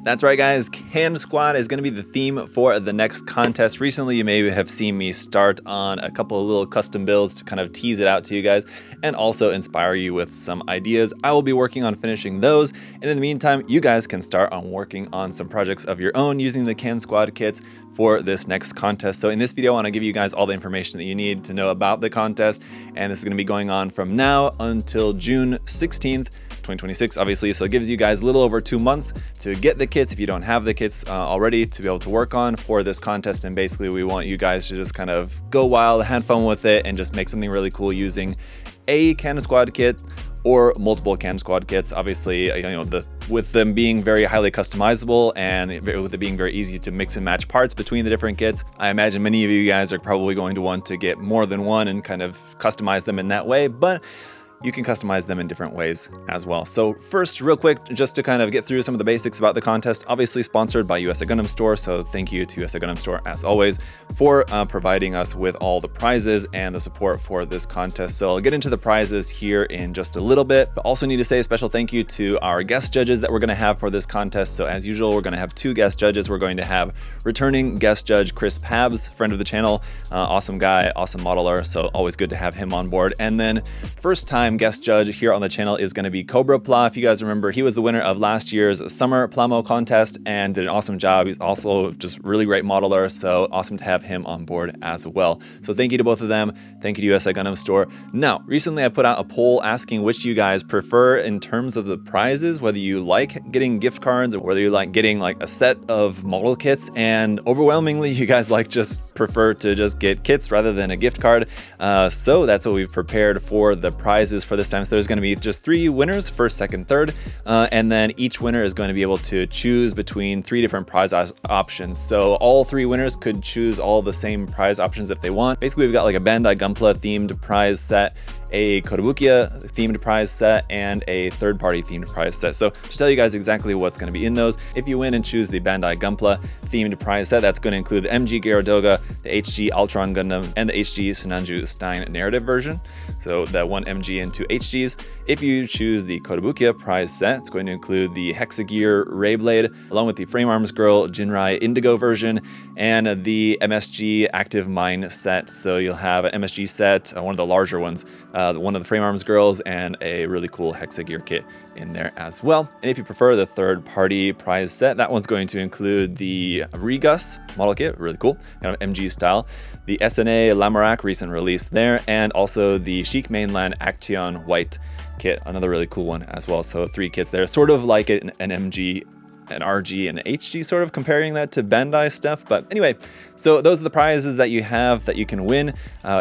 That's right, guys. Can Squad is going to be the theme for the next contest. Recently, you may have seen me start on a couple of little custom builds to kind of tease it out to you guys and also inspire you with some ideas. I will be working on finishing those. And in the meantime, you guys can start on working on some projects of your own using the Can Squad kits for this next contest. So in this video, I want to give you guys all the information that you need to know about the contest. And this is going to be going on from now until June 16th. 2026, obviously, so it gives you guys a little over 2 months to get the kits if you don't have the kits already to be able to work on for this contest. And basically we want you guys to just kind of go wild, have fun with it, and just make something really cool using a Can Squad kit or multiple Can Squad kits. Obviously, with them being very highly customizable and with it being very easy to mix and match parts between the different kits, I imagine many of you guys are probably going to want to get more than one and kind of customize them in that way, but you can customize them in different ways as well. So first, real quick, just to kind of get through some of the basics about the contest, obviously sponsored by USA Gundam Store. So thank you to USA Gundam Store, as always, for providing us with all the prizes and the support for this contest. So I'll get into the prizes here in just a little bit, but also need to say a special thank you to our guest judges that we're gonna have for this contest. So as usual, we're gonna have 2 guest judges. We're going to have returning guest judge Chris Pabs, friend of the channel, awesome guy, awesome modeler. So always good to have him on board. And then first time guest judge here on the channel is going to be Cobra Pla. If you guys remember, he was the winner of last year's summer Plamo contest and did an awesome job. He's also just really great modeler, so awesome to have him on board as well. So thank you to both of them. Thank you to USA Gundam Store. Now, recently I put out a poll asking which you guys prefer in terms of the prizes, whether you like getting gift cards or whether you like getting like a set of model kits, and overwhelmingly you guys just prefer to just get kits rather than a gift card. So that's what we've prepared for the prizes for this time. So there's going to be just 3 winners, first, second, third, and then each winner is going to be able to choose between 3 different prize options. So all 3 winners could choose all the same prize options if they want. Basically, we've got like a Bandai Gunpla themed prize set, a Kotobukiya themed prize set, and a third-party themed prize set. So to tell you guys exactly what's going to be in those, if you win and choose the Bandai Gunpla themed prize set, that's going to include the MG Gyaradoga, the HG Ultron Gundam, and the HG Sinanju Stein narrative version. So that 1 MG and 2 HGs. If you choose the Kotobukiya prize set, it's going to include the Hexagear Rayblade, along with the Frame Arms Girl Jinrai Indigo version, and the MSG Active Mine set. So you'll have an MSG set, one of the larger ones, one of the Frame Arms Girls, and a really cool Hexagear kit in there as well. And if you prefer the third-party prize set, that one's going to include the Regus model kit, really cool, kind of MG style, the SNA Lamorak recent release there, and also the Chic Mainland Action White kit, another really cool one as well. So 3 kits there, sort of like an MG, an RG, and an HG, sort of comparing that to Bandai stuff. But anyway, so those are the prizes that you have that you can win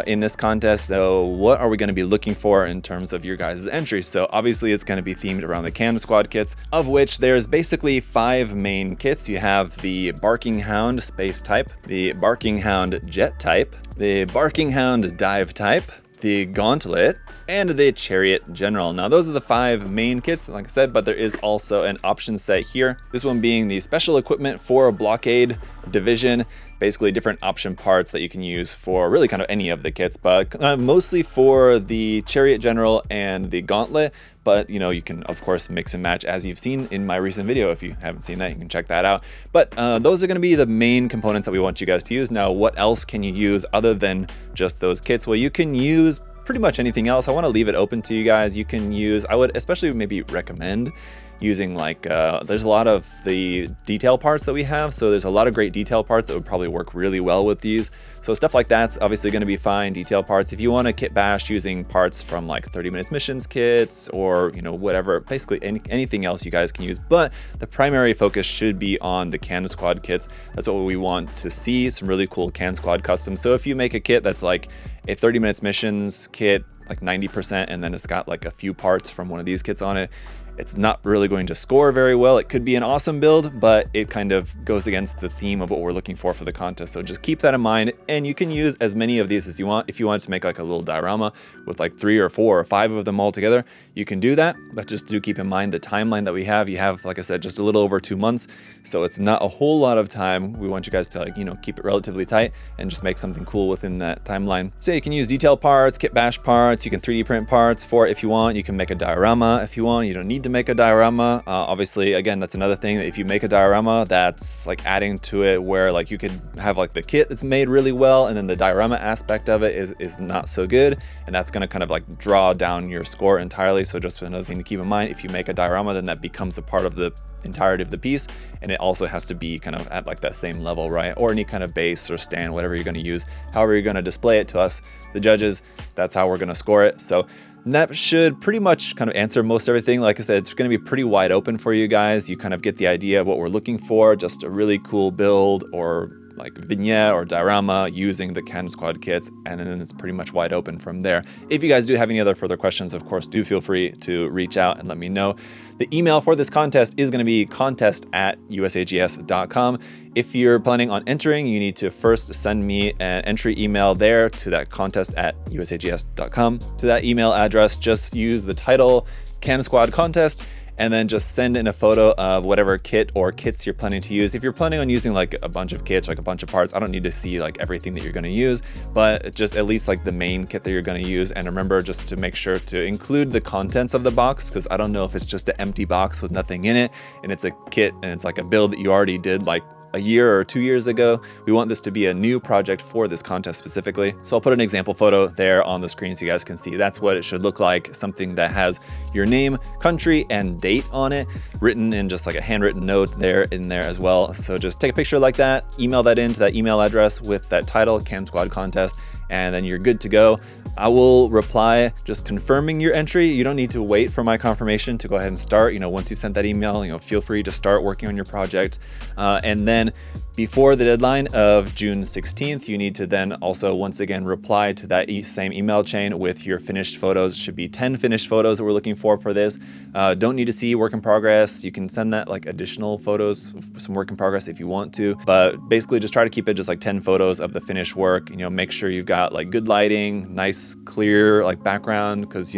in this contest. So what are we going to be looking for in terms of your guys' entries? So obviously it's going to be themed around the Can Squad kits, of which there's basically 5 main kits. You have the Barking Hound Space type, the Barking Hound Jet type, the Barking Hound Dive type, the Gauntlet, and the Chariot General. Now those are the 5 main kits, like I said, but there is also an option set here. This one being the special equipment for Blockade Division, basically different option parts that you can use for really kind of any of the kits, but mostly for the Chariot General and the Gauntlet. But you can of course mix and match, as you've seen in my recent video. If you haven't seen that, you can check that out. But those are going to be the main components that we want you guys to use. Now, what else can you use other than just those kits? Well, you can use pretty much anything else. I want to leave it open to you guys. You can use, I would especially maybe recommend using like, there's a lot of the detail parts that we have. So there's a lot of great detail parts that would probably work really well with these. So stuff like that's obviously going to be fine. Detail parts, if you want to kit bash using parts from like 30 minutes missions kits or, whatever, basically anything else you guys can use. But the primary focus should be on the Can Squad kits. That's what we want to see, some really cool Can Squad customs. So if you make a kit that's like a 30 minutes missions kit, like 90%, and then it's got like a few parts from one of these kits on it, it's not really going to score very well. It could be an awesome build, but it kind of goes against the theme of what we're looking for the contest. So just keep that in mind, and you can use as many of these as you want. If you want to make like a little diorama with like 3 or 4 or 5 of them all together, you can do that, but just do keep in mind the timeline that we have. You have, like I said, just a little over 2 months, so it's not a whole lot of time. We want you guys to keep it relatively tight and just make something cool within that timeline. So you can use detail parts, kit bash parts, you can 3D print parts for it if you want. You can make a diorama if you want. You don't need need to make a diorama. Obviously, again, that's another thing, that if you make a diorama, that's like adding to it, where like you could have like the kit that's made really well, and then the diorama aspect of it is not so good, and that's going to kind of like draw down your score entirely. So just another thing to keep in mind, if you make a diorama, then that becomes a part of the entirety of the piece, and it also has to be kind of at like that same level, right? Or any kind of base or stand, whatever you're going to use, however you're going to display it to us, the judges, that's how we're going to score it. So that should pretty much kind of answer most everything. Like I said, it's going to be pretty wide open for you guys. You kind of get the idea of what we're looking for, just a really cool build or like vignette or diorama using the Cannon Squad kits, and then it's pretty much wide open from there. If you guys do have any other further questions, of course, do feel free to reach out and let me know. The email for this contest is going to be contest@usags.com. If you're planning on entering, you need to first send me an entry email there to that contest@usags.com. To that email address, just use the title Cannon Squad Contest, and then just send in a photo of whatever kit or kits you're planning to use. If you're planning on using like a bunch of kits, like a bunch of parts, I don't need to see like everything that you're going to use, but just at least like the main kit that you're going to use. And remember just to make sure to include the contents of the box, because I don't know if it's just an empty box with nothing in it and it's a kit and it's like a build that you already did like a year or 2 years ago. We want this to be a new project for this contest specifically. So I'll put an example photo there on the screen so you guys can see that's what it should look like. Something that has your name, country, and date on it, written in just like a handwritten note there in there as well. So just take a picture like that, email that into that email address with that title, Cannon Squad Contest, and then you're good to go. I will reply just confirming your entry. You don't need to wait for my confirmation to go ahead and start. Once you sent that email, feel free to start working on your project. And then before the deadline of June 16th, you need to then also once again reply to that same email chain with your finished photos. It should be 10 finished photos that we're looking for this. Don't need to see work in progress. You can send that like additional photos, some work in progress if you want to, but basically just try to keep it just like 10 photos of the finished work. Make sure you've got like good lighting, nice clear like background, because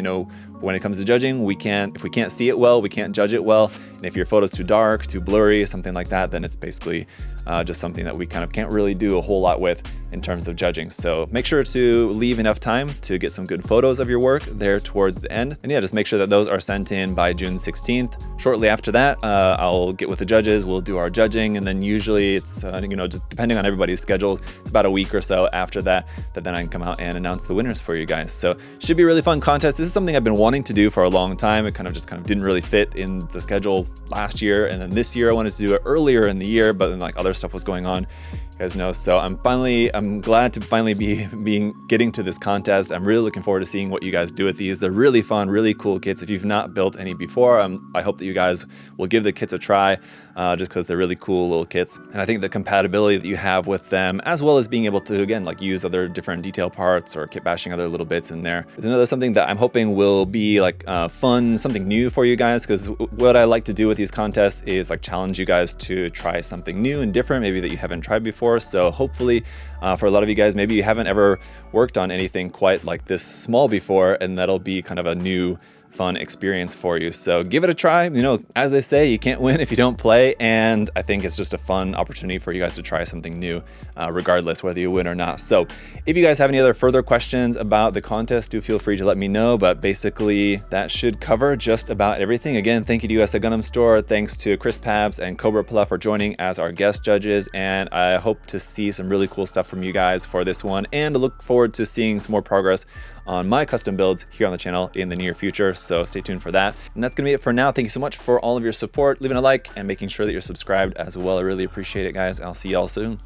when it comes to judging, if we can't see it well, we can't judge it well. And if your photo's too dark, too blurry, something like that, then it's basically just something that we kind of can't really do a whole lot with in terms of judging. So make sure to leave enough time to get some good photos of your work there towards the end. And yeah, just make sure that those are sent in by June 16th. Shortly after that, I'll get with the judges, we'll do our judging, and then usually it's, just depending on everybody's schedule, it's about a week or so after that then I can come out and announce the winners for you guys. So should be a really fun contest. This is something I've been wanting to do for a long time. It kind of didn't really fit in the schedule last year, and then this year I wanted to do it earlier in the year, but then like other stuff was going on, you guys know. So I'm glad to finally be getting to this contest. I'm really looking forward to seeing what you guys do with these. They're really fun, really cool kits. If you've not built any before, I hope that you guys will give the kits a try, just because they're really cool little kits. And I think the compatibility that you have with them, as well as being able to again like use other different detail parts or kit bashing other little bits in there, is another something that I'm hoping will be like fun, something new for you guys. Because what I like to do with these contests is like challenge you guys to try something new and different, maybe that you haven't tried before. So hopefully for a lot of you guys, maybe you haven't ever worked on anything quite like this small before, and that'll be kind of a new fun experience for you. So give it a try. As they say, you can't win if you don't play, and I think it's just a fun opportunity for you guys to try something new, regardless whether you win or not. So if you guys have any other further questions about the contest, do feel free to let me know, but basically that should cover just about everything. Again, thank you to USA Gundam Store, thanks to Chris Pabs and Cobra Pla for joining as our guest judges, and I hope to see some really cool stuff from you guys for this one, and I look forward to seeing some more progress on my custom builds here on the channel in the near future, so stay tuned for that. And that's gonna be it for now. Thank you so much for all of your support, leaving a like and making sure that you're subscribed as well. I really appreciate it, guys. I'll see y'all soon.